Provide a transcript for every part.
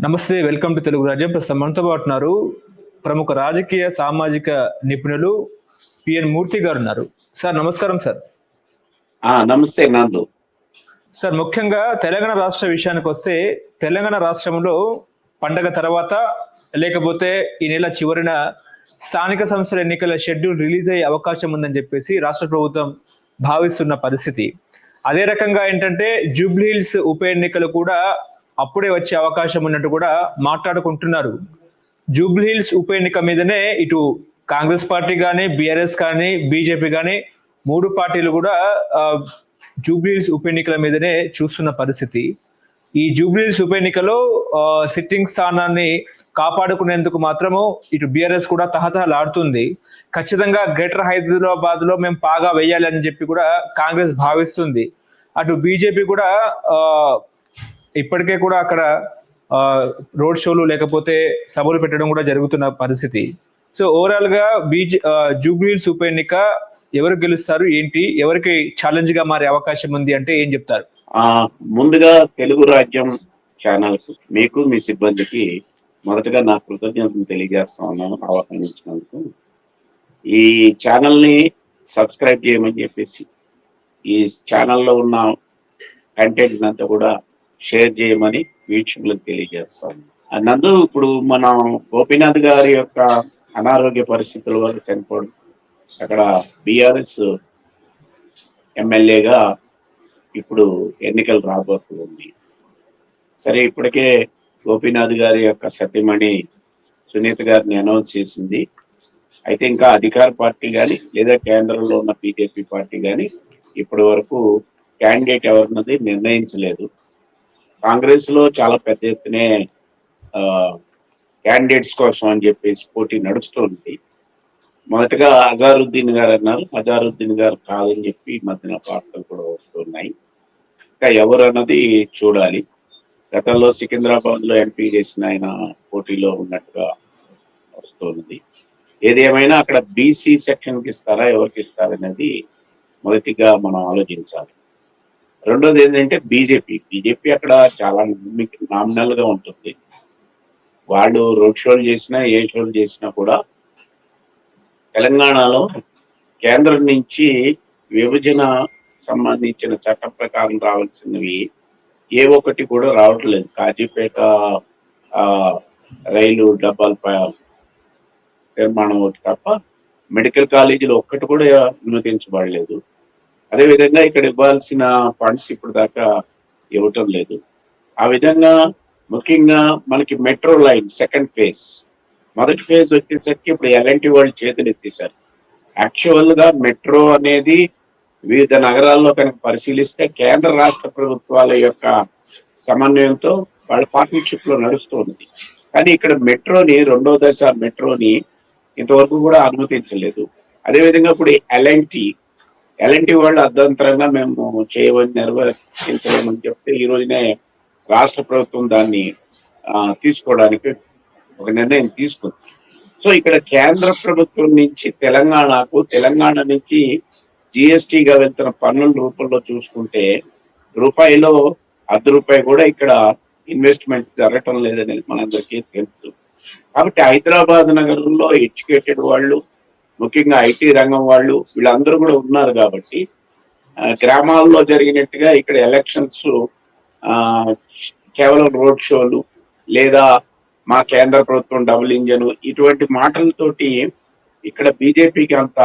నమస్తే. Welcome to Telugu రాజ్యం. ప్రస్తుతం మనతో పాటు ఉన్నారు ప్రముఖ రాజకీయ, సామాజిక నిపుణులు పిఎన్ మూర్తి గారు ఉన్నారు. సార్ నమస్కారం సార్. నమస్తే నందు. సార్ ముఖ్యంగా తెలంగాణ రాష్ట్ర విషయానికొస్తే, తెలంగాణ రాష్ట్రంలో పండగ తర్వాత లేకపోతే ఈ నెల చివరిన స్థానిక సంస్థల ఎన్నికల షెడ్యూల్ రిలీజ్ అయ్యే అవకాశం ఉందని చెప్పేసి రాష్ట్ర ప్రభుత్వం భావిస్తున్న పరిస్థితి. అదే రకంగా ఏంటంటే జూబ్లీ హిల్స్ ఉప ఎన్నికలు కూడా అప్పుడే వచ్చే అవకాశం ఉన్నట్టు కూడా మాట్లాడుకుంటున్నారు. జూబ్లీ హిల్స్ ఉప ఎన్నిక మీదనే ఇటు కాంగ్రెస్ పార్టీ కానీ, బీఆర్ఎస్ కానీ, బీజేపీ కానీ 3 పార్టీలు కూడా జూబ్లీ హిల్స్ ఉప ఎన్నికల మీదనే చూస్తున్న పరిస్థితి. ఈ జూబ్లీ హిల్స్ ఉప ఎన్నికలో సిట్టింగ్ స్థానాన్ని కాపాడుకునేందుకు మాత్రము ఇటు బీఆర్ఎస్ కూడా తహతహలాడుతుంది. ఖచ్చితంగా గ్రేటర్ హైదరాబాద్ లో మేము పాగా వేయాలి అని చెప్పి కూడా కాంగ్రెస్ భావిస్తుంది. అటు బీజేపీ కూడా ఇప్పటికే కూడా అక్కడ రోడ్ షోలు లేకపోతే సభలు పెట్టడం కూడా జరుగుతున్న పరిస్థితి. సో ఓవరాల్ గా జూబ్లీ హిల్స్ ఉప ఎన్నిక ఎవరు గెలుస్తారు, ఏంటి, ఎవరికి ఛాలెంజ్ గా మారే అవకాశం ఉంది అంటే ఏం చెప్తారు? ముందుగా తెలుగు రాజ్యం ఛానల్ కు, మీకు, మీ సిబ్బందికి మొదటగా నా కృతజ్ఞతలు తెలియజేస్తా ఉన్నాను ఆహ్వానించినందుకు. ఈ ఛానల్ ని సబ్స్క్రైబ్ చేయమని చెప్పేసి, ఈ ఛానల్లో ఉన్న కంటెంట్ అంతా కూడా షేర్ చేయమని వీక్షకులకు తెలియజేస్తాను. నందు, ఇప్పుడు మనం గోపీనాథ్ గారి యొక్క అనారోగ్య పరిస్థితుల వల్ల చనిపోవడం, అక్కడ బీఆర్ఎస్ ఎమ్మెల్యేగా ఇప్పుడు ఎన్నికలు రాబోతుంది. సరే, ఇప్పటికే గోపీనాథ్ గారి యొక్క సతీమణి సునీత గారిని అనౌన్స్ చేసింది. అయితే ఇంకా అధికార పార్టీ కానీ లేదా కేంద్రంలో ఉన్న బీజేపీ పార్టీ కానీ ఇప్పటి వరకు క్యాండిడేట్ ఎవరినది నిర్ణయించలేదు. కాంగ్రెస్ లో చాలా పెద్ద ఎత్తునే క్యాండిడేట్స్ కోసం అని చెప్పేసి పోటీ నడుస్తుంది. మొదటగా అజారుద్దీన్ గారు అన్నారు. అజారుద్దీన్ గారు కాదని చెప్పి మధ్యన వార్తలు కూడా వస్తున్నాయి. ఇంకా ఎవరు అన్నది చూడాలి. గతంలో సికింద్రాబాద్ లో ఎంపీ చేసిన ఆయన పోటీలో ఉన్నట్టుగా వస్తున్నది. ఏదేమైనా అక్కడ బీసీ సెక్షన్ కి ఇస్తారా, ఎవరికి ఇస్తారనేది మొదటిగా మనం ఆలోచించాలి. రెండోది ఏంటంటే బీజేపీ అక్కడ చాలా నామినల్ గా ఉంటుంది. వాళ్ళు రోడ్ షోలు చేసినా, ఏ షోలు చేసినా కూడా తెలంగాణలో కేంద్రం నుంచి విభజన సంబంధించిన చట్ట ప్రకారం రావాల్సినవి ఏ ఒక్కటి కూడా రావట్లేదు. కాజీపేట రైలు డబ్బాల నిర్మాణం ఒకటి తప్ప మెడికల్ కాలేజీలో ఒక్కటి కూడా అనుమతించబడలేదు. అదేవిధంగా ఇక్కడ ఇవ్వాల్సిన ఫండ్స్ ఇప్పుడు దాకా ఇవ్వటం లేదు. ఆ విధంగా ముఖ్యంగా మనకి మెట్రో లైన్ సెకండ్ ఫేజ్, మొదటి ఫేజ్ వచ్చేసరికి ఇప్పుడు ఎలాంటి వాళ్ళు చేతులు ఎత్తేసారు. యాక్చువల్ గా మెట్రో అనేది వివిధ నగరాల్లో కనుక పరిశీలిస్తే కేంద్ర రాష్ట్ర ప్రభుత్వాల యొక్క సమన్వయంతో వాళ్ళ పార్ట్నర్షిప్ లో నడుస్తుంది. కానీ ఇక్కడ మెట్రోని, 2వ దశ మెట్రోని ఇంతవరకు కూడా అనుమతించలేదు. అదేవిధంగా ఇప్పుడు ఎల్ఎన్టీ వాళ్ళు అర్ధంతరంగా మేము చేయమని నిర్వహించలేమని చెప్తే ఈ రోజునే రాష్ట్ర ప్రభుత్వం దాన్ని తీసుకోవడానికి ఒక నిర్ణయం తీసుకుంది. సో ఇక్కడ కేంద్ర ప్రభుత్వం నుంచి తెలంగాణ నుంచి జిఎస్టీగా వెళ్తున్న పన్నుల రూపంలో చూసుకుంటే రూపాయిలో ₹1 కూడా ఇక్కడ ఇన్వెస్ట్మెంట్ జరగటం లేదనేది మనందరికీ తెలుసు. కాబట్టి హైదరాబాద్ నగరంలో ఎడ్యుకేటెడ్ వాళ్ళు, ముఖ్యంగా ఐటీ రంగం వాళ్ళు, వీళ్ళందరూ కూడా ఉన్నారు. కాబట్టి గ్రామాల్లో జరిగినట్టుగా ఇక్కడ ఎలక్షన్స్ కేవలం రోడ్ షోలు లేదా మా కేంద్ర ప్రభుత్వం డబుల్ ఇంజన్ ఇటువంటి మాటలతోటి ఇక్కడ బీజేపీకి అంత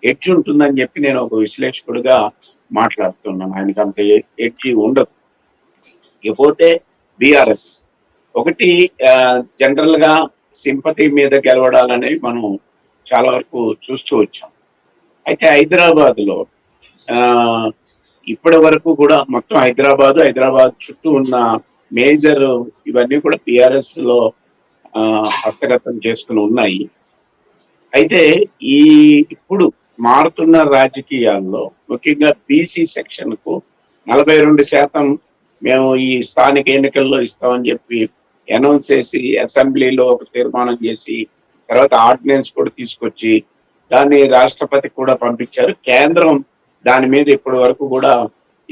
ఎడ్జ్ ఉంటుందని చెప్పి నేను ఒక విశ్లేషకుడిగా మాట్లాడుతున్నాను. ఆయనకి అంత ఎడ్జి ఉండదు. ఇకపోతే బీఆర్ఎస్ ఒకటి జనరల్ గా సింపతి మీద గెలవడాలనేవి మనం చాలా వరకు చూస్తూ వచ్చాం. అయితే హైదరాబాద్ లో ఇప్పటి వరకు కూడా మొత్తం హైదరాబాద్ చుట్టూ ఉన్న మేజర్ ఇవన్నీ కూడా బీఆర్ఎస్ లో హస్తగతం చేసుకుని ఉన్నాయి. అయితే ఇప్పుడు మారుతున్న రాజకీయాల్లో ముఖ్యంగా బీసీ సెక్షన్ కు 42% మేము ఈ స్థానిక ఎన్నికల్లో ఇస్తామని చెప్పి అనౌన్స్ చేసి అసెంబ్లీలో ఒక తీర్మానం చేసి తర్వాత ఆర్డినెన్స్ కూడా తీసుకొచ్చి దాన్ని రాష్ట్రపతికి కూడా పంపించారు. కేంద్రం దాని మీద ఇప్పటి వరకు కూడా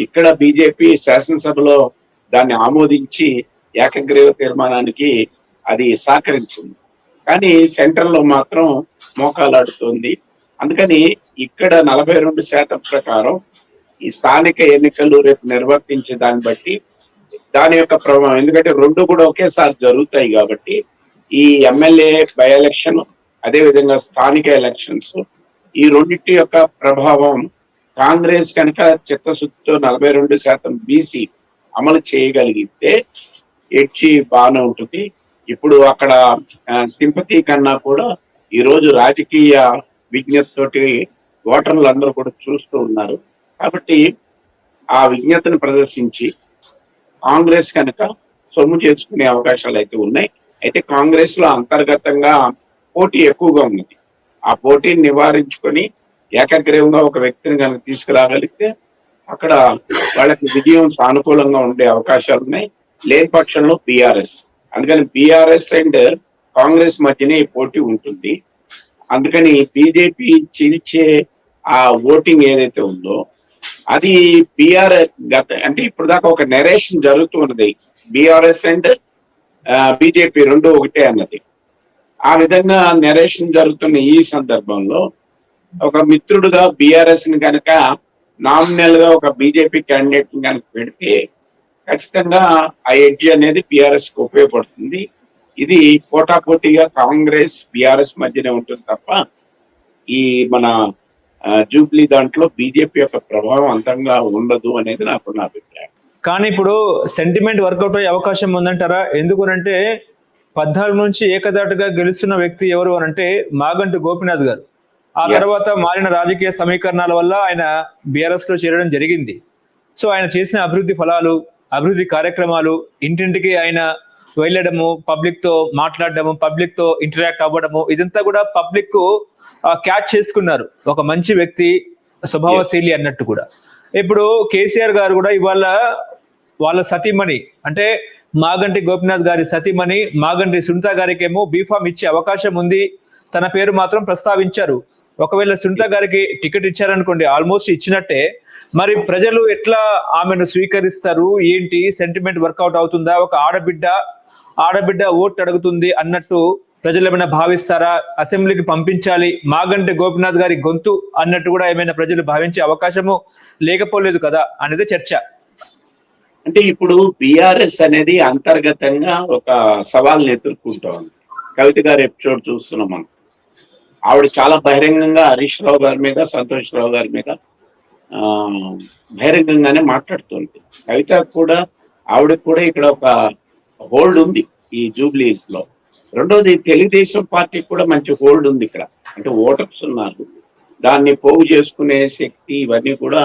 ఇక్కడ బీజేపీ శాసనసభలో దాన్ని ఆమోదించి ఏకగ్రీవ తీర్మానానికి అది సహకరించింది. కానీ సెంట్రల్ లో మాత్రం మోకాలాడుతోంది. అందుకని ఇక్కడ 42% ప్రకారం ఈ స్థానిక ఎన్నికలు రేపు నిర్వర్తించే దాన్ని బట్టి దాని యొక్క ప్రభావం, ఎందుకంటే రెండు కూడా ఒకేసారి జరుగుతాయి కాబట్టి ఈ ఎమ్మెల్యే బై ఎలక్షన్ అదే విధంగా స్థానిక ఎలక్షన్స్ ఈ రెండింటి యొక్క ప్రభావం కాంగ్రెస్ కనుక చిత్తశుద్ధితో 42% బీసీ అమలు చేయగలిగితే ఎడ్చి బాగానే ఉంటుంది. ఇప్పుడు అక్కడ సింపతి కన్నా కూడా ఈ రోజు రాజకీయ విజ్ఞతతోటి ఓటర్లు అందరూ కూడా చూస్తూ ఉన్నారు. కాబట్టి ఆ విజ్ఞతను ప్రదర్శించి కాంగ్రెస్ కనుక సొమ్ము చేసుకునే అవకాశాలు అయితే ఉన్నాయి. అయితే కాంగ్రెస్ లో అంతర్గతంగా పోటీ ఎక్కువగా ఉన్నది. ఆ పోటీని నివారించుకొని ఏకగ్రీవంగా ఒక వ్యక్తిని కనుక తీసుకురాగలిగితే అక్కడ వాళ్ళకి విజయం సానుకూలంగా ఉండే అవకాశాలు ఉన్నాయి. లేని పక్షంలో బీఆర్ఎస్, అందుకని బీఆర్ఎస్ అండ్ కాంగ్రెస్ మధ్యనే ఈ పోటీ ఉంటుంది. అందుకని బీజేపీ చీల్చే ఆ ఓటింగ్ ఏదైతే ఉందో అది బీఆర్ఎస్ అంటే ఇప్పుడు దాకా ఒక నెరేషన్ జరుగుతూ ఉన్నది, బీఆర్ఎస్ అండ్ బీజేపీ రెండు ఒకటే అన్నది. ఆ విధంగా నెరేషన్ జరుగుతున్న ఈ సందర్భంలో ఒక మిత్రుడుగా బీఆర్ఎస్ ని కనుక నామినల్ గా ఒక బీజేపీ క్యాండిడేట్ ని కనుక పెడితే ఖచ్చితంగా ఆ ఎడ్జ్ అనేది బీఆర్ఎస్ కు ఉపయోగపడుతుంది. ఇది పోటాపోటీగా కాంగ్రెస్ బీఆర్ఎస్ మధ్యనే ఉంటుంది తప్ప ఈ మన జూబ్లీ దాంట్లో బీజేపీ యొక్క ప్రభావం అంతంగా ఉండదు అనేది నాకున్న అభిప్రాయం. కానీ ఇప్పుడు సెంటిమెంట్ వర్కౌట్ అయ్యే అవకాశం ఉందంటారా? ఎందుకనంటే 14 నుంచి ఏకదాటుగా గెలుస్తున్న వ్యక్తి ఎవరు అనంటే మాగంటి గోపీనాథ్ గారు. ఆ తర్వాత మారిన రాజకీయ సమీకరణాల వల్ల ఆయన బీఆర్ఎస్ లో చేరడం జరిగింది. సో ఆయన చేసిన అభివృద్ధి ఫలాలు, అభివృద్ధి కార్యక్రమాలు, ఇంటింటికి ఆయన వెళ్ళడము, పబ్లిక్ తో మాట్లాడడము, పబ్లిక్ తో ఇంటరాక్ట్ అవ్వడము, ఇదంతా కూడా పబ్లిక్ క్యాచ్ చేసుకున్నారు. ఒక మంచి వ్యక్తి, స్వభావశీలి అన్నట్టు కూడా. ఇప్పుడు కేసీఆర్ గారు కూడా ఇవాళ వాళ్ళ సతీమణి అంటే మాగంటి గోపీనాథ్ గారి సతీమణి మాగంటి సునీత గారికి ఏమో బీఫామ్ ఇచ్చే అవకాశం ఉంది. తన పేరు మాత్రం ప్రస్తావించారు. ఒకవేళ సునీత గారికి టికెట్ ఇచ్చారనుకోండి, ఆల్మోస్ట్ ఇచ్చినట్టే. మరి ప్రజలు ఎట్లా ఆమెను స్వీకరిస్తారు? ఏంటి సెంటిమెంట్ వర్కౌట్ అవుతుందా? ఒక ఆడబిడ్డ ఓటు అడుగుతుంది అన్నట్టు ప్రజలు ఏమైనా భావిస్తారా? అసెంబ్లీకి పంపించాలి మాగంటి గోపీనాథ్ గారి గొంతు అన్నట్టు కూడా ఏమైనా ప్రజలు భావించే అవకాశము లేకపోలేదు కదా అనేది చర్చ. అంటే ఇప్పుడు బీఆర్ఎస్ అనేది అంతర్గతంగా ఒక సవాల్ని ఎదుర్కొంటోంది. కవిత గారి ఎపిసోడ్ చూస్తున్నాం మనం. ఆవిడ చాలా బహిరంగంగా హరీష్ రావు గారి మీద, సంతోష్ రావు గారి మీద బహిరంగంగానే మాట్లాడుతుంది. కవిత కూడా ఆవిడకి కూడా ఇక్కడ ఒక హోల్డ్ ఉంది ఈ జూబ్లీస్ లో. రెండోది తెలుగుదేశం పార్టీకి కూడా మంచి హోల్డ్ ఉంది ఇక్కడ. అంటే ఓటర్స్ ఉన్నారు, దాన్ని పోగు చేసుకునే శక్తి ఇవన్నీ కూడా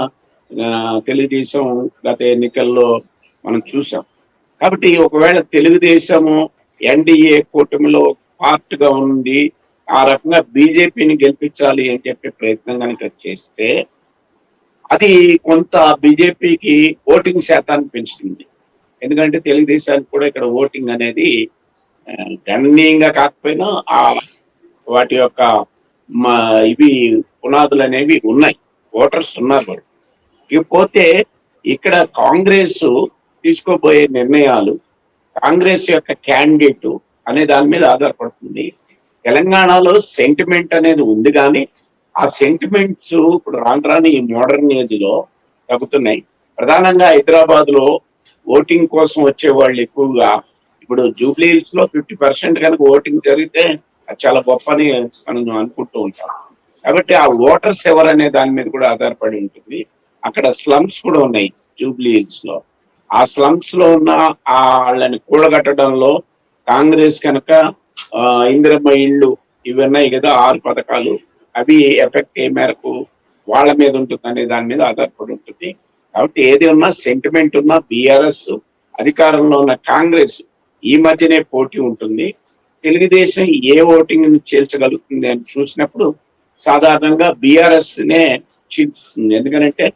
తెలుగుదేశం గత ఎన్నికల్లో మనం చూసాం. కాబట్టి ఒకవేళ తెలుగుదేశము ఎన్డీఏ కూటమిలో పార్ట్ గా ఉంది, ఆ రకంగా బీజేపీని గెలిపించాలి అని చెప్పే ప్రయత్నం కనుక చేస్తే అది కొంత బీజేపీకి ఓటింగ్ శాతాన్ని పెంచుతుంది. ఎందుకంటే తెలుగుదేశానికి కూడా ఇక్కడ ఓటింగ్ అనేది గణనీయంగా కాకపోయినా ఆ వాటి యొక్క ఇవి పునాదులు అనేవి ఉన్నాయి, ఓటర్స్ ఉన్నారు వాళ్ళు. ఇకపోతే ఇక్కడ కాంగ్రెస్ తీసుకోబోయే నిర్ణయాలు, కాంగ్రెస్ యొక్క క్యాండిడేట్ అనే దాని మీద ఆధారపడుతుంది. తెలంగాణలో సెంటిమెంట్ అనేది ఉంది, కానీ ఆ సెంటిమెంట్స్ ఇప్పుడు రాను ఈ మోడర్న్ ఏజ్ లో తగ్గుతున్నాయి. ప్రధానంగా హైదరాబాద్ లో ఓటింగ్ కోసం వచ్చే వాళ్ళు ఎక్కువగా ఇప్పుడు జూబ్లీస్ లో 50% కనుక ఓటింగ్ జరిగితే అది చాలా గొప్ప అని మనం అనుకుంటూ ఉంటాం. కాబట్టి ఆ ఓటర్స్ ఎవరనే దాని మీద కూడా ఆధారపడి ఉంటుంది. అక్కడ స్లమ్స్ కూడా ఉన్నాయి జూబ్లీస్ లో. ఆ స్లమ్స్ లో ఉన్న వాళ్ళని కూడగట్టడంలో కాంగ్రెస్ కనుక ఇందిరమ్మ ఇళ్ళు ఇవి ఉన్నాయి కదా 6 పథకాలు, అవి ఎఫెక్ట్ ఏ మేరకు వాళ్ళ మీద ఉంటుంది అనే దాని మీద ఆధారపడి ఉంటుంది. కాబట్టి ఏది ఉన్నా సెంటిమెంట్ ఉన్నా బీఆర్ఎస్, అధికారంలో ఉన్న కాంగ్రెస్ ఈ మధ్యనే పోటీ ఉంటుంది. తెలుగుదేశం ఏ ఓటింగ్ చేర్చగలుగుతుంది అని చూసినప్పుడు సాధారణంగా బీఆర్ఎస్ నే చీల్చుతుంది. ఎందుకంటే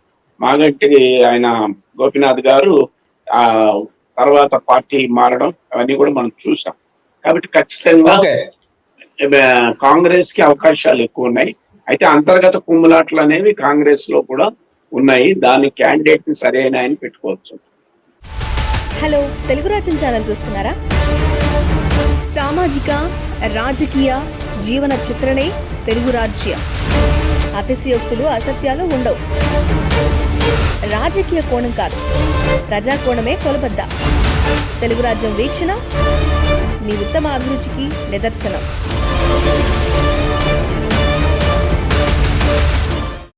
మాగంటి ఆయన గోపీనాథ్ గారు ఆ తర్వాత పార్టీ మారడం అవన్నీ కూడా మనం చూసాం. కాబట్టి ఖచ్చితంగా కాంగ్రెస్ కి అవకాశాలు ఎక్కువ ఉన్నాయి. అయితే అంతర్గత కుమ్ములాట్లు అనేవి కాంగ్రెస్ లో కూడా ఉన్నాయి. దాని క్యాండిడేట్ ని సరైన ఆయన పెట్టుకోవచ్చు. హలో, తెలుగు రాజ్యం ఛానల్ చూస్తున్నారా? సామాజిక, రాజకీయ, జీవన చిత్రణే తెలుగు రాజ్యం. అతిశయోక్తులు, అసత్యాలు ఉండవు. రాజకీయ కోణం కాదు, ప్రజా కోణమే కొలబద్ద. తెలుగు రాజ్యం వీక్షణ మీ ఉత్తమ అభిరుచికి నిదర్శనం.